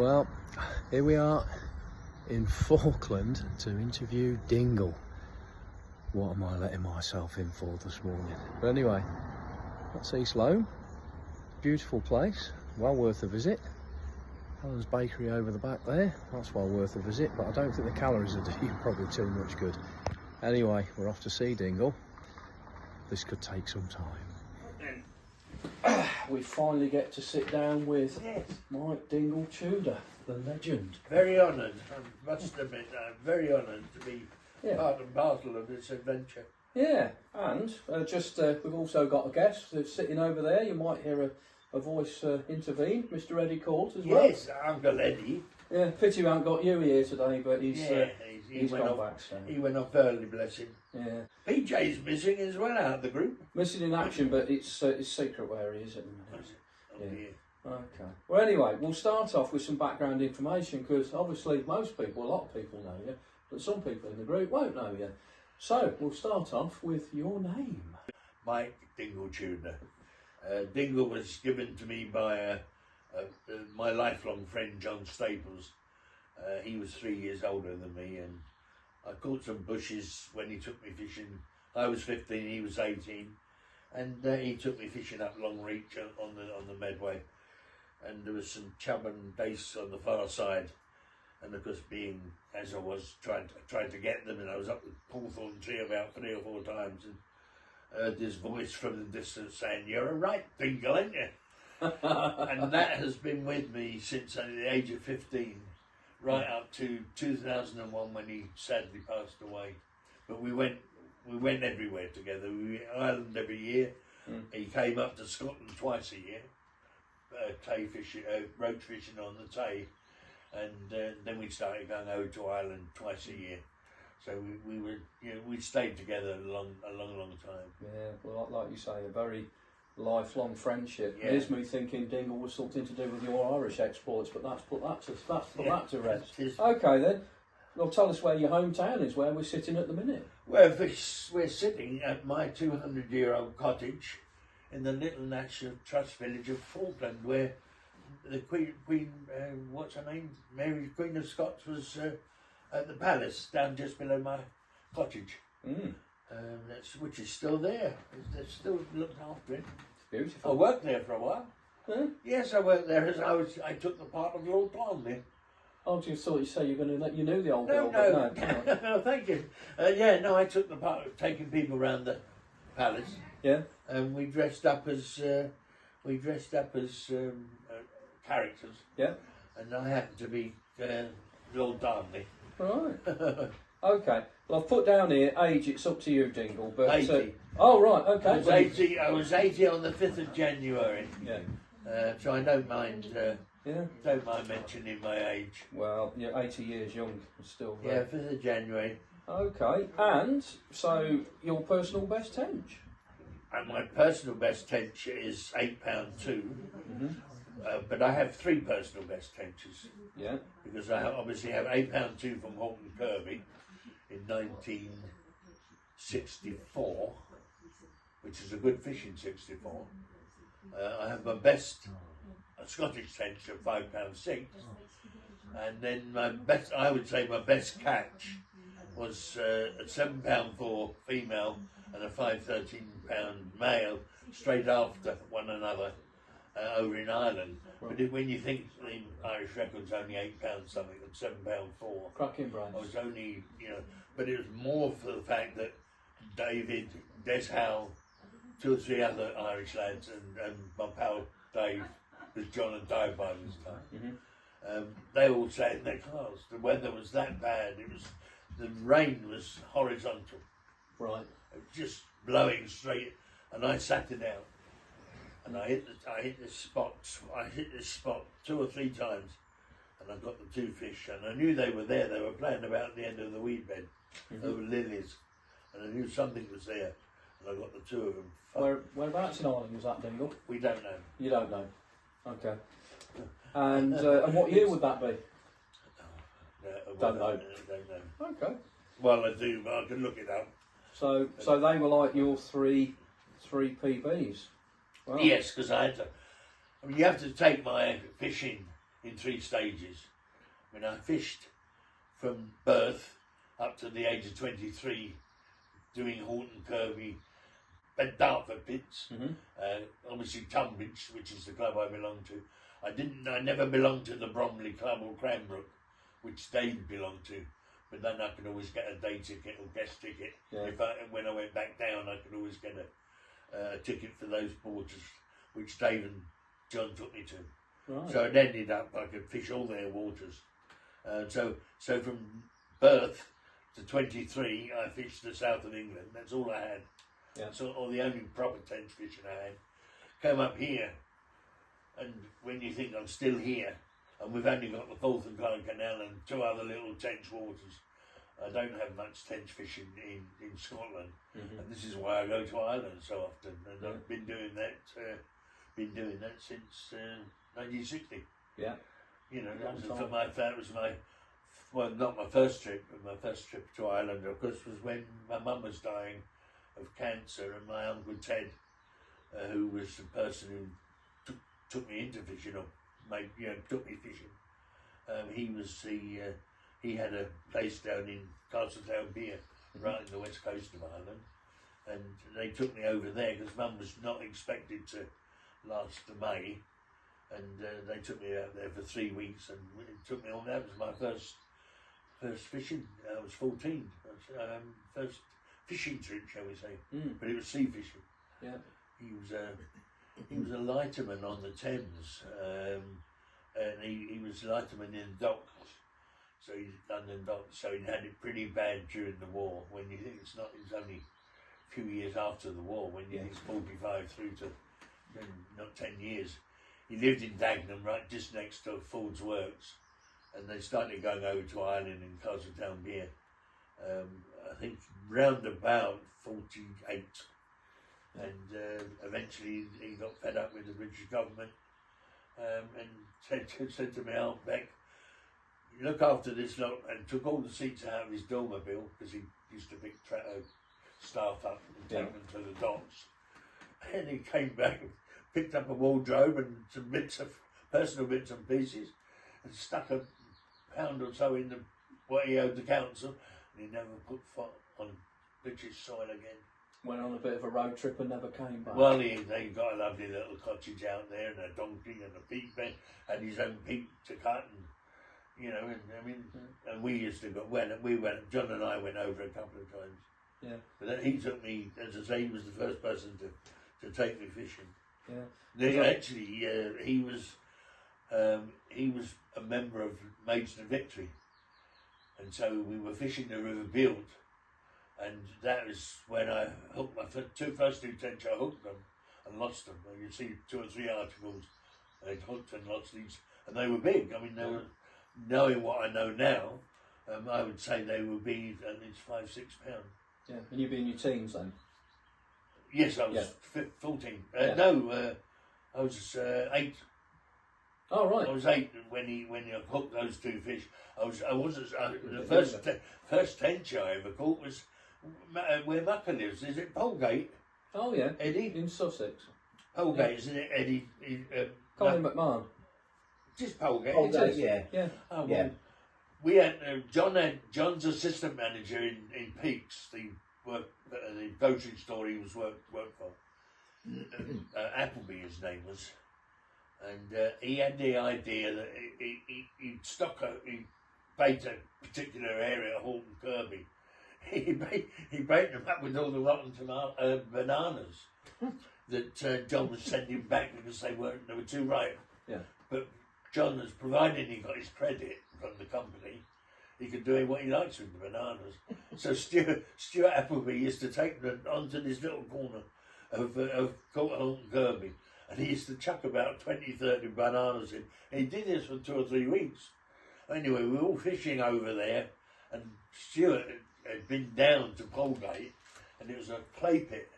Well, here we are in Falkland to interview Dingle. What am I letting myself in for this morning? But anyway, that's East Loam. Beautiful place, well worth a visit. Helen's Bakery over the back there, that's well worth a visit, but I don't think the calories are doing probably too much good. Anyway, we're off to see Dingle. This could take some time. We finally get to sit down with Mike Dingle Tudor, the legend. Very honoured, I must admit, I'm very honoured to be part and parcel of this adventure. Yeah, and we've also got a guest that's sitting over there. You might hear a voice intervene, Mr. Eddie Court as well. Yes, Uncle Eddie. Yeah, pity we haven't got you here today, but he's gone back. So. He went off early, bless him. Yeah. PJ's missing as well out of the group. Missing in action, but it's secret where he is at the minute. Oh, yeah. Okay. Well, anyway, we'll start off with some background information because obviously most people, a lot of people know you, but some people in the group won't know you. So we'll start off with your name. Mike Dingle Tudor. Dingle was given to me by my lifelong friend John Staples. He was 3 years older than me, and I caught some bushes when he took me fishing. I was 15, he was 18, and he took me fishing up Long Reach on the Medway, and there was some chub and dace on the far side. And of course, being as I was trying to get them, and I was up the Hawthorn tree about 3 or 4 times, and heard this voice from the distance saying, "You're a right Dingle, ain't you?" And that has been with me since the age of 15, right up to 2001 when he sadly passed away. But we went everywhere together. We went to Ireland every year. He came up to Scotland twice a year, tay fishing, roach fishing on the Tay. And then we started going over to Ireland twice a year. So we stayed together a long time. Yeah, well, like you say, a very lifelong friendship. Yeah. Here's me thinking Dingle was something to do with your Irish exports, but that's put that to rest. Okay then. Well, tell us where your hometown is, where we're sitting at the minute. Well, we're sitting at my 200-year-old cottage in the little National Trust village of Falkland, where the Queen, what's her name? Mary, Queen of Scots, was at the palace down just below my cottage. Which is still there. They're still looked after it. It's beautiful. I worked there for a while. Huh? Yes, I worked there as I took the part of Lord Darnley. Oh, just thought you say you're going to let you knew the old No, girl. no, no, thank you. I took the part of taking people around the palace. Yeah. And we dressed up as characters. Yeah. And I happened to be Lord Darnley. Right. Okay. Well, I've put down here age. It's up to you, Dingle. But 80. Oh right. Okay. I was 80 on the 5th of January. Yeah. So I don't mind. Yeah. Don't mind mentioning my age. Well, you're 80 years young, still. Yeah, 5th of January. Okay. And so your personal best tench. And my personal best tench is £8.2. But I have 3 personal best tenches. Yeah. Because I obviously have £8.2 from Horton Kirby in 1964, which is a good fishing 64. I have my best Scottish tench of £5.6, and then I would say my best catch was a £7.4 female and a £5.13 male straight after one another. Over in Ireland, right. But when you think the Irish record's only £8 something and £7.4, cracking brains. I was only, but it was more for the fact that David, Des Howe, 2 or 3 other Irish lads, and my pal Dave, because John had died by this time. They all sat in their cars. The weather was that bad. The rain was horizontal. Right. It was just blowing straight, and I sat it out. And I hit this spot 2 or 3 times, and I got the 2 fish, and I knew they were there. They were playing about at the end of the weed bed over lilies, and I knew something was there, and I got the 2 of them. Whereabouts in Ireland was that, Dingle? We don't know. You don't know. Okay. And what year would that be? Don't know. Okay. Well, I do, but I can look it up. So they were like your three PBs. Wow. Yes, because I had to. I mean, you have to take my fishing in 3 stages. I mean, I fished from birth up to the age of 23, doing Horton, Kirby, and Dartford pits. Obviously Tunbridge, which is the club I belong to. I never belonged to the Bromley Club or Cranbrook, which they belonged to. But then I could always get a day ticket or guest ticket. Yeah. When I went back down, I could always get a ticket for those waters, which Dave and John took me to. Right. So it ended up I could fish all their waters. So from birth to 23, I fished the south of England. That's all I had. Yeah. So, or the only proper tench fishing I had. Came up here, and when you think I'm still here, and we've only got the Forth and Clyde Canal and 2 other little tench waters, I don't have much tench fishing in Scotland, and this is why I go to Ireland so often. And I've been doing that since 1960. Yeah. You know, that was my well, not my first trip, but my first trip to Ireland, of course, was when my mum was dying of cancer, and my Uncle Ted, who was the person who took me into fishing, or took me fishing. He had a place down in Castletown Pier, right in the west coast of Ireland, and they took me over there because Mum was not expected to last to May, and they took me out there for 3 weeks, and it took me on. That was my first fishing. I was 14. First fishing trip, shall we say? But it was sea fishing. Yeah. He was a lighterman on the Thames, and he was lighterman in the docks. So he's London docks. So he had it pretty bad during the war. When you think it's only a few years after the war. When you think it's 45 through to not 10 years. He lived in Dagenham, right just next to Ford's Works, and they started going over to Ireland in Castletown Pier. I think round about 48, and eventually he got fed up with the British government, and said to me, "Oh, Beck, look after this lot," and took all the seats out of his Dormobile, because he used to pick staff up and take them to the docks. And he came back and picked up a wardrobe and some personal bits and pieces, and stuck a pound or so in what he owed the council, and he never put foot on British soil again. Went on a bit of a road trip and never came back. Well, they got a lovely little cottage out there, and a donkey and a peat bed, and his own peat to cut, and and I mean, and we used to go. John and I went over a couple of times. Yeah. But then he took me, as I say, he was the first person to take me fishing. Yeah. Actually, he was a member of Maidstone Victory, and so we were fishing the River Bield, and that was when I hooked my first two tench. I hooked them and lost them. And you see 2 or 3 articles, they'd hooked and lost these, and they were big. I mean, they were, knowing what I know now, I would say they would be at least 5, 6 pounds. Yeah, and you'd be in your teens then? Yes, I was 14. No, I was 8. Oh right. I was 8 when he hooked those 2 fish. The first tench I ever caught was where Mucker lives. Is it Polegate? Oh yeah. Eddie in Sussex. Polegate, isn't it? Eddie. Colin McMahon. Just Polegate. Polegate, yeah. Oh, well, yeah. We had John's assistant manager in Peaks, the grocery store he was worked for. Appleby, his name was, and he had the idea that he'd bait a particular area at Horton Kirby. He bait them up with all the rotten bananas that John was sending back because they were too ripe. Yeah. But John, has provided he got his credit from the company, he could do what he likes with the bananas. So Stuart Appleby used to take them onto this little corner of Horton Kirby, and he used to chuck about 20, 30 bananas in. And he did this for 2 or 3 weeks. Anyway, we were all fishing over there, and Stuart had been down to Polegate, and it was a clay pit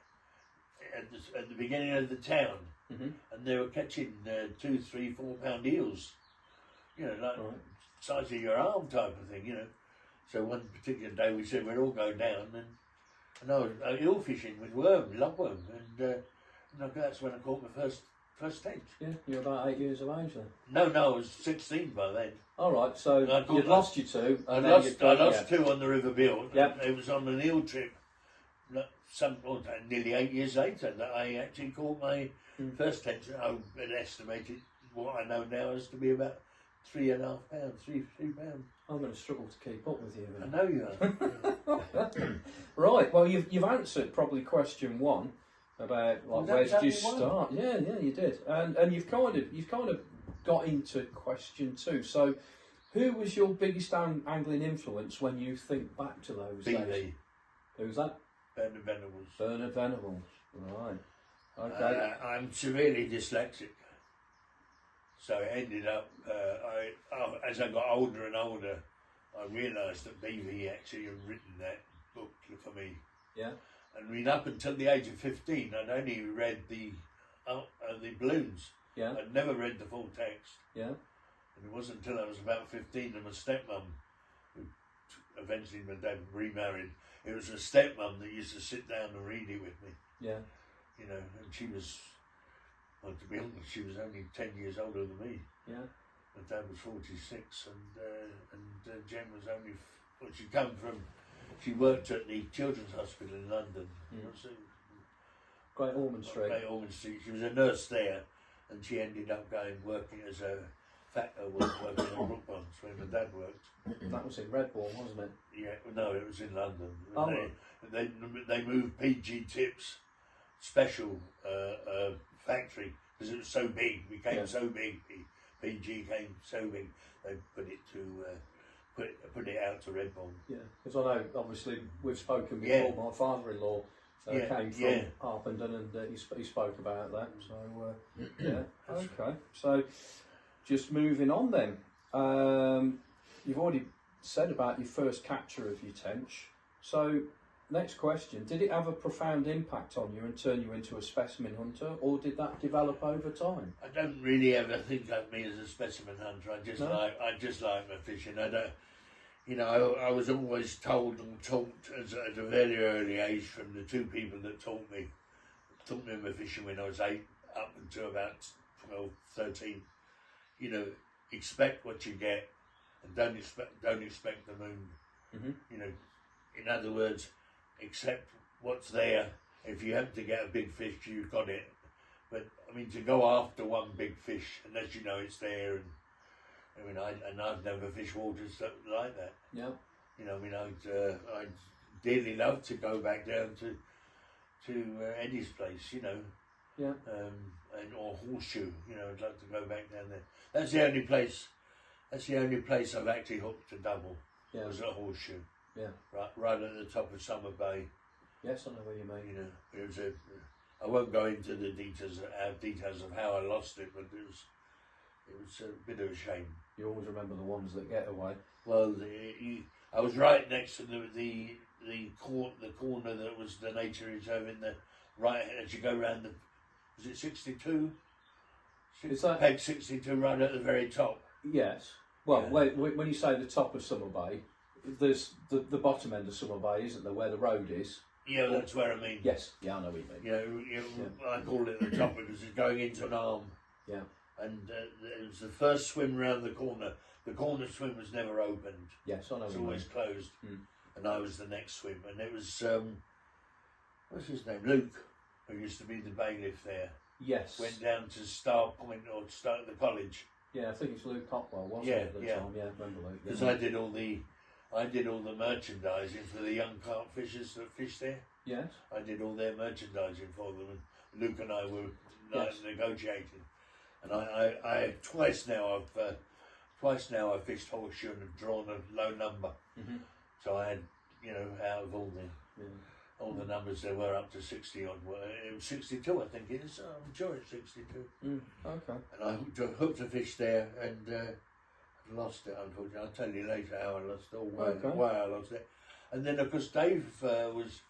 at the beginning of the town, and they were catching 2, 3, 4 pound eels, like size of your arm type of thing, So one particular day we said we'd all go down, and I was eel fishing with worm, lugworm, and that's when I caught my first first tench. Yeah, you're about 8 years of age then. No, I was 16 by then. All right, so you'd lost your two. I And lost two on the River Bill. Yep. It was on an eel trip. Nearly 8 years later that I actually caught my first tench. I had estimated what I know now as to be about 3.5 pounds, 3 pounds. I'm going to struggle to keep up with you. I know you are. Right, well, you've answered probably question one about like where did you start? Yeah, you did, and you've kind of got into question two. So, who was your biggest angling influence when you think back to those days? Who's that? Bernard Venables. Bernard Venables, right? Okay. I'm severely dyslexic, so it ended up. As I got older and older, I realised that BV actually had written that book for me. Yeah. And I mean, up until the age of 15, I'd only read the balloons. Yeah. I'd never read the full text. Yeah. And it wasn't until I was about 15 and my stepmom, who eventually my dad remarried, it was a stepmom that used to sit down and read it with me. Yeah. You know, and she was, well, to be honest, she was only 10 years older than me. Yeah. My dad was 46 and Jen was only, well, she worked at the Children's Hospital in London. Great Ormond Street. Great Ormond Street. She was a nurse there, and she ended up working as a working in Brooklands where my dad worked. That was in Redbourne, wasn't it? Yeah, no, it was in London. Oh. They moved PG Tips special factory because it was so big, became so big. PG came so big, they put it to put it out to Redbourne. Yeah, because I know obviously we've spoken before. My father-in-law came from Harpenden, and he spoke about that. So yeah, okay. So just moving on then. You've already said about your first capture of your tench. So next question: did it have a profound impact on you and turn you into a specimen hunter, or did that develop over time? I don't really ever think of me as a specimen hunter. I just like my fishing. I don't. You know, I was always told and taught at a very early age from the two people that taught me my fishing when I was 8 up until about 12, 13. You know, expect what you get and don't expect the moon. Mm-hmm. You know, in other words, accept what's there. If you happen to get a big fish, you've got it. But I mean, to go after one big fish unless you know it's there, and I mean, I've never fished waters like that. Yeah. You know, I mean, I'd dearly love to go back down to Eddie's place. You know. Yeah. Or Horseshoe. You know, I'd like to go back down there. That's the only place. That's the only place I've actually hooked a double. Yeah. Was at Horseshoe. Yeah. Right at the top of Summer Bay. Yes, I know where you mean. You know, it was I won't go into the details of how I lost it, but it was a bit of a shame. You always remember the ones that get away. Well, I was right next to the corner that was the nature reserve in the right as you go round the. Was it 62? Is that peg 62 right at the very top? Yes. Well, when you say the top of Summer Bay, there's the bottom end of Summer Bay, isn't there, where the road is? Yeah, that's where I mean. Yes. Yeah, I know what you mean. I call it the top because it's going into an arm. Yeah. And it was the first swim round the corner. The corner swim was never opened. Yes, I know. It was always closed. Mm. And I was the next swim, and it was what's his name, Luke, who used to be the bailiff there. Yes. Went down to Star Point or start the college. Yeah, I think it's Luke Cockwell, wasn't it, at the time? Yeah, remember Luke. Because I did all the merchandising for the young carp fishers that fish there. Yes. I did all their merchandising for them, and Luke and I were negotiating. And I twice now I've fished Horseshoe and have drawn a low number. Mm-hmm. So I had, out of all the numbers there were up to 60 odd. It was 62, I think it is. I'm sure it's 62. Okay. And I hooked a fish there and lost it, unfortunately. I'll tell you later how I lost it, or why I lost it. And then, of course, Dave was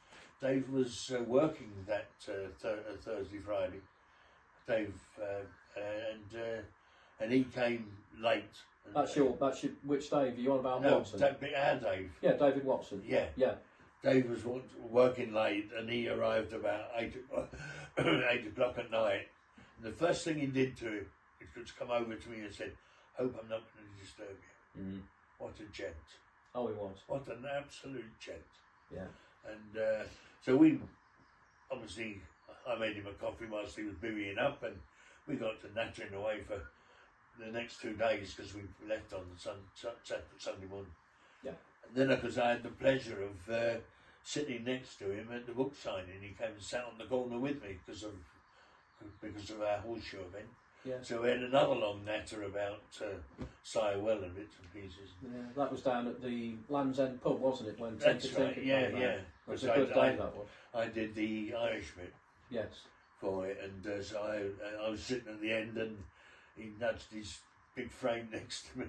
working that Thursday, Friday. Dave and he came late. That's your which Dave? Are you on about Watson? No, our Dave. Yeah, David Watson. Yeah. Dave was working late, and he arrived about 8 o'clock at night. the first thing he did to him was come over to me and said, "Hope I'm not going to disturb you." Mm. What a gent! Oh, he was. What an absolute gent! Yeah. And so we, obviously, I made him a coffee whilst he was buoying up, and we got to nattering away for the next 2 days because we left on the Sunday morning. Yeah. And then, because I had the pleasure of sitting next to him at the book signing, he came and sat on the corner with me because of our horseshoe event. Yeah. So we had another long natter about Well and bits and pieces. Yeah, that was down at the Land's End pub, wasn't it? When That's Tinca right. Tinca Yeah, came yeah. It was a good day, that was. I did the Irish bit. Yes. For it, and so I was sitting at the end, and he nudged his big frame next to me.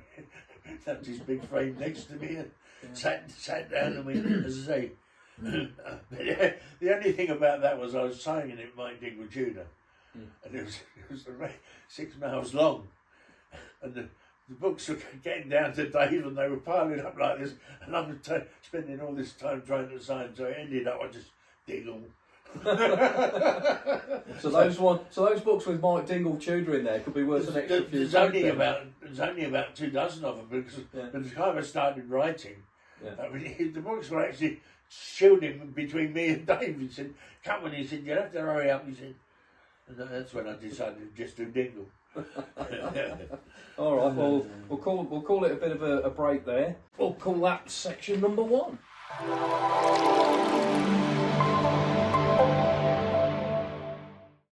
And sat down, and we, as I say, the only thing about that was I was signing it by Dingle Tudor. And it was 6 miles long, and the books were getting down to Dave, and they were piling up like this, and I'm spending all this time trying to sign, so it ended up I just Dingle. So those books with Mike Dingle Tudor in there could be worth an extra few. There's only about 2 dozen of them, because by the time I started writing, I mean, the books were actually shielding between me and Dave. He said, "Come on," he said, "you have to hurry up." He said. And that's when I decided to just do Dingle. All right, well, we'll call it a bit of a break there. We'll call that section number 1.